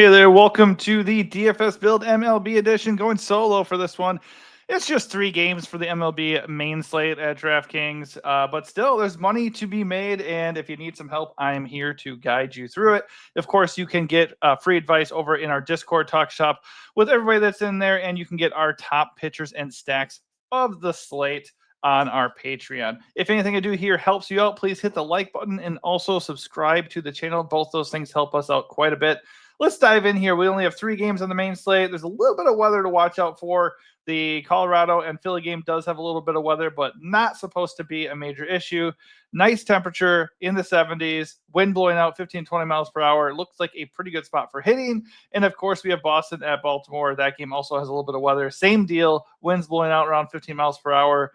Hey there, welcome to the DFS Build MLB edition. Going solo for this one. It's just 3 games for the MLB main slate at DraftKings, but still, there's money to be made. And if you need some help, I'm here to guide you through it. Of course, you can get free advice over in our Discord talk shop with everybody that's in there, and you can get our top pitchers and stacks of the slate on our Patreon. If anything I do here helps you out, please hit the like button and also subscribe to the channel. Both those things help us out quite a bit. Let's dive in here. We only have 3 games on the main slate. There's a little bit of weather to watch out for. The Colorado and Philly game does have a little bit of weather, but not supposed to be a major issue. Nice temperature in the 70s, wind blowing out 15, 20 miles per hour. Looks like a pretty good spot for hitting. And of course, we have Boston at Baltimore. That game also has a little bit of weather. Same deal, winds blowing out around 15 miles per hour.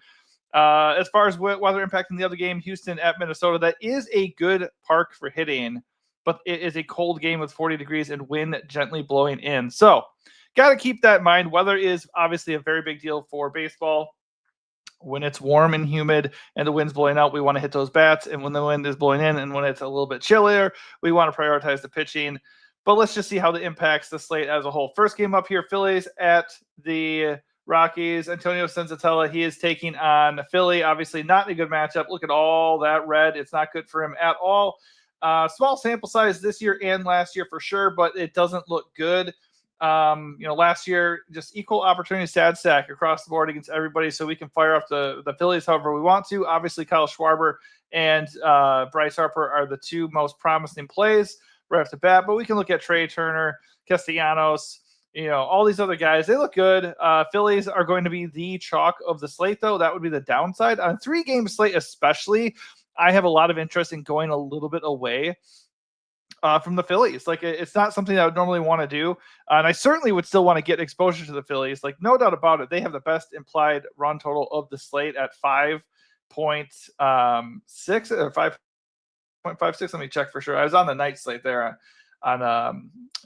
As far as weather impacting the other game, Houston at Minnesota, that is a good park for hitting, but it is a cold game with 40 degrees and wind gently blowing in. So got to keep that in mind. Weather is obviously a very big deal for baseball. When it's warm and humid and the wind's blowing out, we want to hit those bats. And when the wind is blowing in and when it's a little bit chillier, we want to prioritize the pitching. But let's just see how that impacts the slate as a whole. First game up here, Phillies at the Rockies. Antonio Senzatella, he is taking on Philly. Obviously not a good matchup. Look at all that red. It's not good for him at all. Small sample size this year and last year for sure, but it doesn't look good. Last year, just equal opportunity sad stack across the board against everybody, so we can fire off the Phillies however we want to. Obviously, Kyle Schwarber and Bryce Harper are the 2 most promising plays right off the bat, but we can look at Trey Turner, Castellanos, all these other guys. They look good. Phillies are going to be the chalk of the slate, though. That would be the downside. On a 3-game slate especially, I have a lot of interest in going a little bit away from the Phillies. Like, it's not something I would normally want to do. And I certainly would still want to get exposure to the Phillies. Like, no doubt about it. They have the best implied run total of the slate at 5.6 or 5.56. Let me check for sure. I was on the night slate there on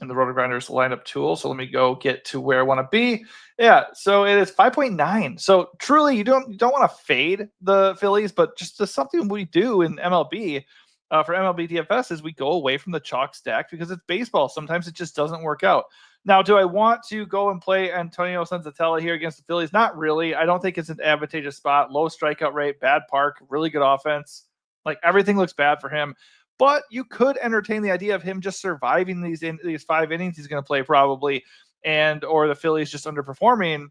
in the RotoGrinders lineup tool. So let me go get to where I want to be. Yeah, so it is 5.9. So truly, you don't want to fade the Phillies, but just something we do in MLB for MLB DFS is we go away from the chalk stack because it's baseball. Sometimes it just doesn't work out. Now, do I want to go and play Antonio Senzatella here against the Phillies? Not really. I don't think it's an advantageous spot. Low strikeout rate, bad park, really good offense. Like, everything looks bad for him. But you could entertain the idea of him just surviving these 5 innings he's going to play probably, or the Phillies just underperforming,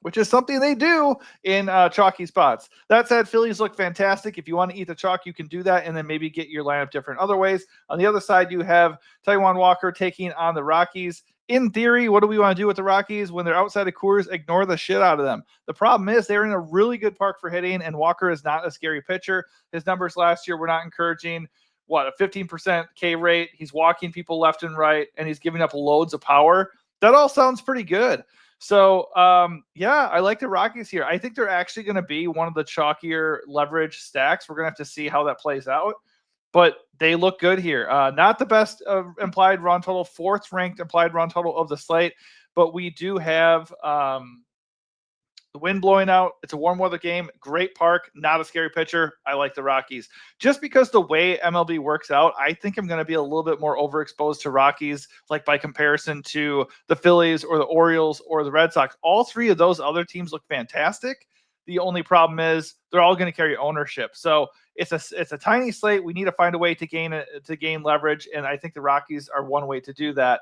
which is something they do in chalky spots. That said, Phillies look fantastic. If you want to eat the chalk, you can do that and then maybe get your lineup different other ways. On the other side, you have Taijuan Walker taking on the Rockies. In theory, what do we want to do with the Rockies? When they're outside of Coors, ignore the shit out of them. The problem is they're in a really good park for hitting, and Walker is not a scary pitcher. His numbers last year were not encouraging. A 15% K rate. He's walking people left and right, and he's giving up loads of power. That all sounds pretty good. So, I like the Rockies here. I think they're actually going to be one of the chalkier leverage stacks. We're going to have to see how that plays out, but they look good here. Not the best implied run total, 4th ranked implied run total of the slate, but we do have the wind blowing out. It's a warm weather game. Great park. Not a scary pitcher. I like the Rockies. Just because the way MLB works out, I think I'm going to be a little bit more overexposed to Rockies, like by comparison to the Phillies or the Orioles or the Red Sox. All 3 of those other teams look fantastic. The only problem is they're all going to carry ownership. So it's a tiny slate. We need to find a way to gain leverage, and I think the Rockies are one way to do that.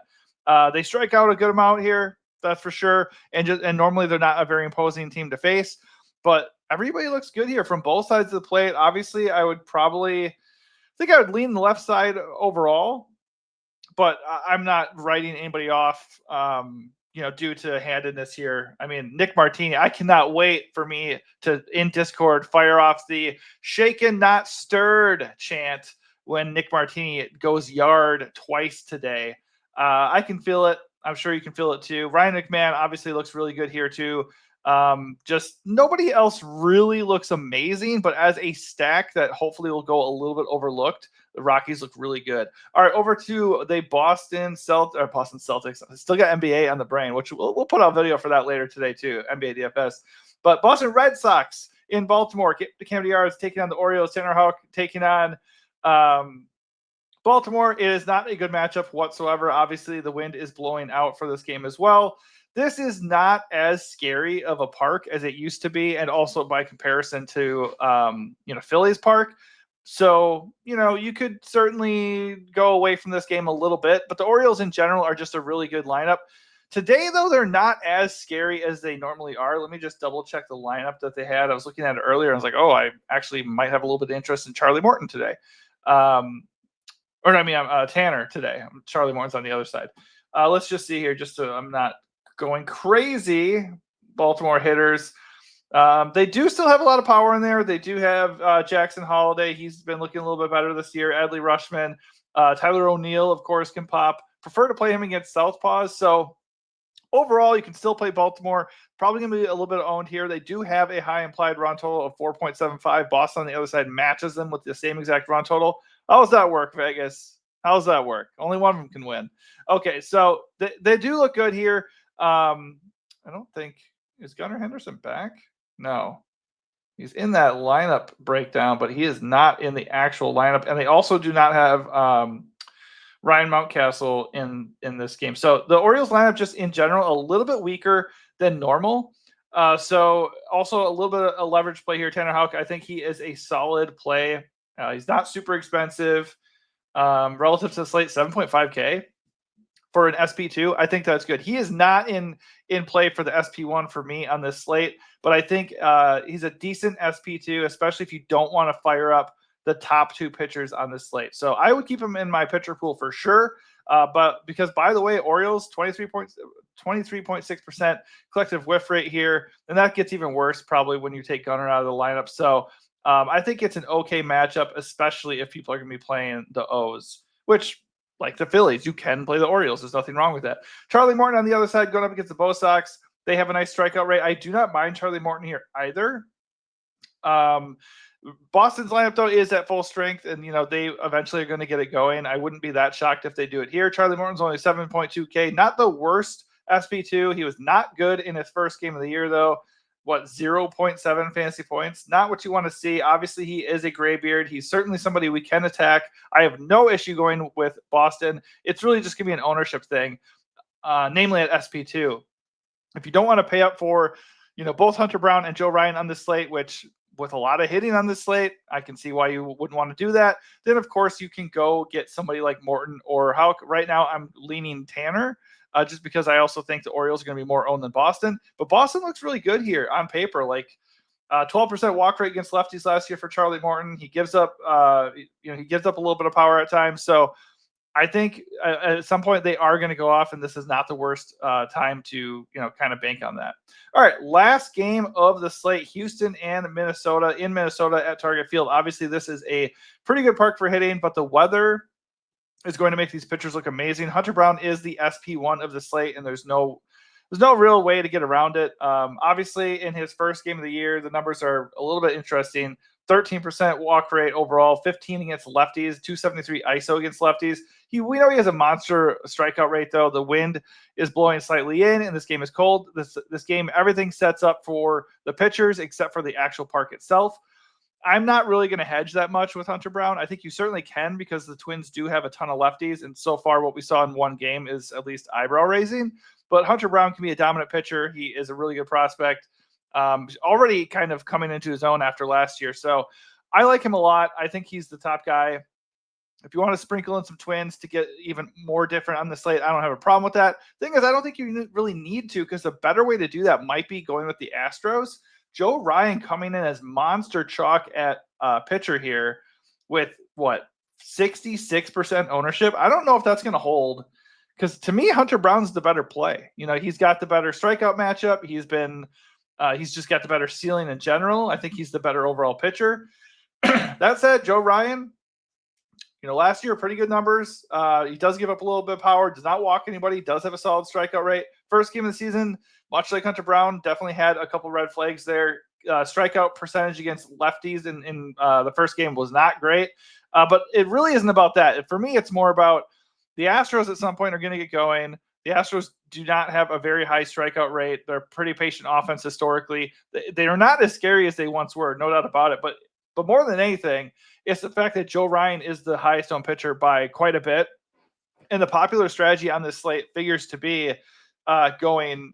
They strike out a good amount here. That's for sure. And normally they're not a very imposing team to face, but everybody looks good here from both sides of the plate. Obviously, I would lean the left side overall, but I'm not writing anybody off, due to handedness here. I mean, Nick Martini, I cannot wait for me to, in Discord, fire off the shaken, not stirred chant when Nick Martini goes yard twice today. I can feel it. I'm sure you can feel it too. Ryan McMahon obviously looks really good here too. Just nobody else really looks amazing, but as a stack that hopefully will go a little bit overlooked, the Rockies look really good. All right, over to the Boston Celtics. I still got NBA on the brain, which we'll put out a video for that later today too, NBA DFS. But Boston Red Sox in Baltimore, Camden Yards taking on the Orioles. Tanner Houck taking on Baltimore is not a good matchup whatsoever. Obviously, the wind is blowing out for this game as well. This is not as scary of a park as it used to be, and also by comparison to Phillies Park. So, you could certainly go away from this game a little bit, but the Orioles in general are just a really good lineup. Today, though, they're not as scary as they normally are. Let me just double check the lineup that they had. I was looking at it earlier. And I was like, oh, I actually might have a little bit of interest in Charlie Morton today. Tanner today. Charlie Morton's on the other side. Let's just see here, just so I'm not going crazy. Baltimore hitters. They do still have a lot of power in there. They do have Jackson Holliday. He's been looking a little bit better this year. Adley Rushman. Tyler O'Neill, of course, can pop. Prefer to play him against Southpaws. So overall, you can still play Baltimore. Probably going to be a little bit owned here. They do have a high implied run total of 4.75. Boston on the other side matches them with the same exact run total. How does that work, Vegas? How does that work? Only one of them can win. Okay, so they do look good here. I don't think – is Gunnar Henderson back? No. He's in that lineup breakdown, but he is not in the actual lineup. And they also do not have Ryan Mountcastle in this game. So the Orioles lineup just in general a little bit weaker than normal. So also a little bit of a leverage play here. Tanner Houck, I think he is a solid play. He's not super expensive relative to the slate, 7.5K for an SP2. I think that's good. He is not in play for the SP1 for me on this slate, but I think he's a decent SP2, especially if you don't want to fire up the top two pitchers on this slate. So I would keep him in my pitcher pool for sure. But because, by the way, Orioles 23.6% collective whiff rate here, and that gets even worse probably when you take Gunnar out of the lineup. So I think it's an okay matchup, especially if people are going to be playing the O's, which, like the Phillies, you can play the Orioles. There's nothing wrong with that. Charlie Morton on the other side going up against the Bo Sox. They have a nice strikeout rate. I do not mind Charlie Morton here either. Boston's lineup, though, is at full strength, and, they eventually are going to get it going. I wouldn't be that shocked if they do it here. Charlie Morton's only 7.2K. Not the worst SP2. He was not good in his first game of the year, though. 0.7 fantasy points? Not what you want to see. Obviously, he is a graybeard. He's certainly somebody we can attack. I have no issue going with Boston. It's really just going to be an ownership thing, namely at SP2. If you don't want to pay up for, both Hunter Brown and Joe Ryan on the slate, which with a lot of hitting on the slate, I can see why you wouldn't want to do that. Then, of course, you can go get somebody like Morton or Houck. Right now, I'm leaning Tanner. Just because I also think the Orioles are going to be more owned than Boston. But Boston looks really good here on paper. Like 12% walk rate against lefties last year for Charlie Morton. He gives up, he gives up a little bit of power at times. So I think at some point they are going to go off, and this is not the worst time to, kind of bank on that. All right, last game of the slate, Houston and Minnesota. In Minnesota at Target Field. Obviously, this is a pretty good park for hitting, but the weather is going to make these pitchers look amazing. Hunter Brown is the SP1 of the slate, and there's no real way to get around it. Obviously, in his first game of the year, the numbers are a little bit interesting. 13% walk rate overall, 15 against lefties, 273 ISO against lefties. We know he has a monster strikeout rate, though. The wind is blowing slightly in, and this game is cold. This game, everything sets up for the pitchers except for the actual park itself. I'm not really going to hedge that much with Hunter Brown. I think you certainly can because the Twins do have a ton of lefties, and so far what we saw in one game is at least eyebrow-raising. But Hunter Brown can be a dominant pitcher. He is a really good prospect. Already kind of coming into his own after last year. So I like him a lot. I think he's the top guy. If you want to sprinkle in some Twins to get even more different on the slate, I don't have a problem with that. Thing is, I don't think you really need to, because the better way to do that might be going with the Astros. Joe Ryan coming in as monster chalk at pitcher here with 66% ownership. I don't know if that's going to hold, because to me, Hunter Brown's the better play. He's got the better strikeout matchup. He's just got the better ceiling in general. I think he's the better overall pitcher. That said, Joe Ryan, last year, pretty good numbers. He does give up a little bit of power, does not walk anybody, does have a solid strikeout rate. First game of the season, much like Hunter Brown, definitely had a couple red flags there. Strikeout percentage against lefties in the first game was not great. But it really isn't about that. For me, it's more about the Astros at some point are going to get going. The Astros do not have a very high strikeout rate. They're a pretty patient offense historically. They are not as scary as they once were, no doubt about it. But But more than anything, it's the fact that Joe Ryan is the highest owned pitcher by quite a bit. And the popular strategy on this slate figures to be going,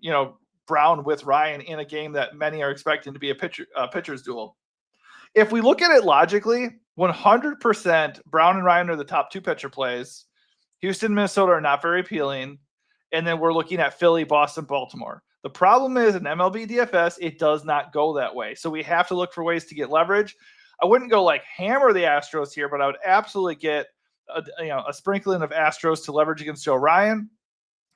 Brown with Ryan in a game that many are expecting to be a pitcher's duel. If we look at it logically, 100% Brown and Ryan are the top 2 pitcher plays. Houston, Minnesota are not very appealing. And then we're looking at Philly, Boston, Baltimore. The problem is in MLB DFS, it does not go that way. So we have to look for ways to get leverage. I wouldn't go like hammer the Astros here, but I would absolutely get a sprinkling of Astros to leverage against Joe Ryan.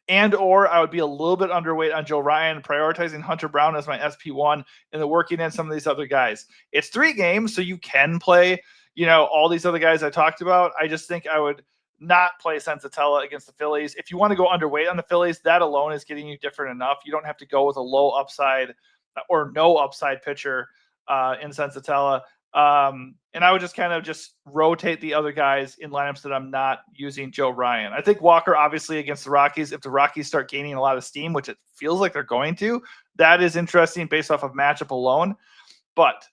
And or I would be a little bit underweight on Joe Ryan, prioritizing Hunter Brown as my SP1, and then working in some of these other guys. It's 3 games, so you can play, all these other guys I talked about. I just think I would not play Sensatella against the Phillies. If you want to go underweight on the Phillies, that alone is getting you different enough. You don't have to go with a low upside or no upside pitcher in Sensatella. And I would just kind of rotate the other guys in lineups that I'm not using Joe Ryan. I think Walker, obviously, against the Rockies, if the Rockies start gaining a lot of steam, which it feels like they're going to, that is interesting based off of matchup alone. But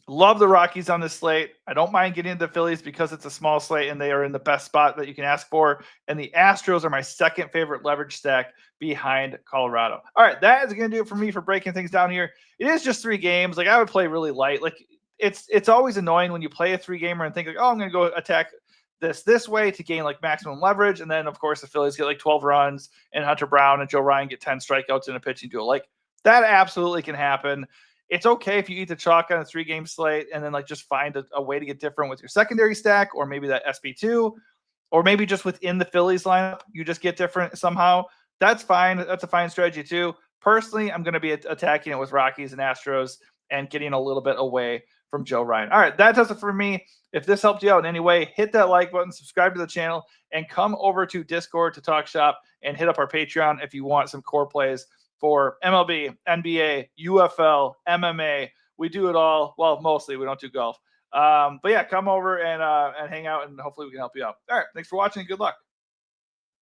love the Rockies on this slate. I don't mind getting into the Phillies because it's a small slate and they are in the best spot that you can ask for. And the Astros are my second favorite leverage stack behind Colorado. All right, that is going to do it for me for breaking things down here. It is just 3 games. Like, I would play really light. Like, it's always annoying when you play a 3-gamer and think like, oh, I'm going to go attack this way to gain like maximum leverage. And then, of course, the Phillies get like 12 runs and Hunter Brown and Joe Ryan get 10 strikeouts in a pitching duel. Like, that absolutely can happen. It's okay if you eat the chalk on a 3-game slate and then like just find a way to get different with your secondary stack, or maybe that SB2, or maybe just within the Phillies lineup, you just get different somehow. That's fine. That's a fine strategy too. Personally, I'm going to be attacking it with Rockies and Astros and getting a little bit away from Joe Ryan. All right, that does it for me. If this helped you out in any way, hit that like button, subscribe to the channel, and come over to Discord to talk shop and hit up our Patreon if you want some core plays for MLB, NBA, UFL, MMA. We do it all. Well, mostly. We don't do golf. But yeah, come over and hang out, and hopefully we can help you out. All right, thanks for watching. Good luck.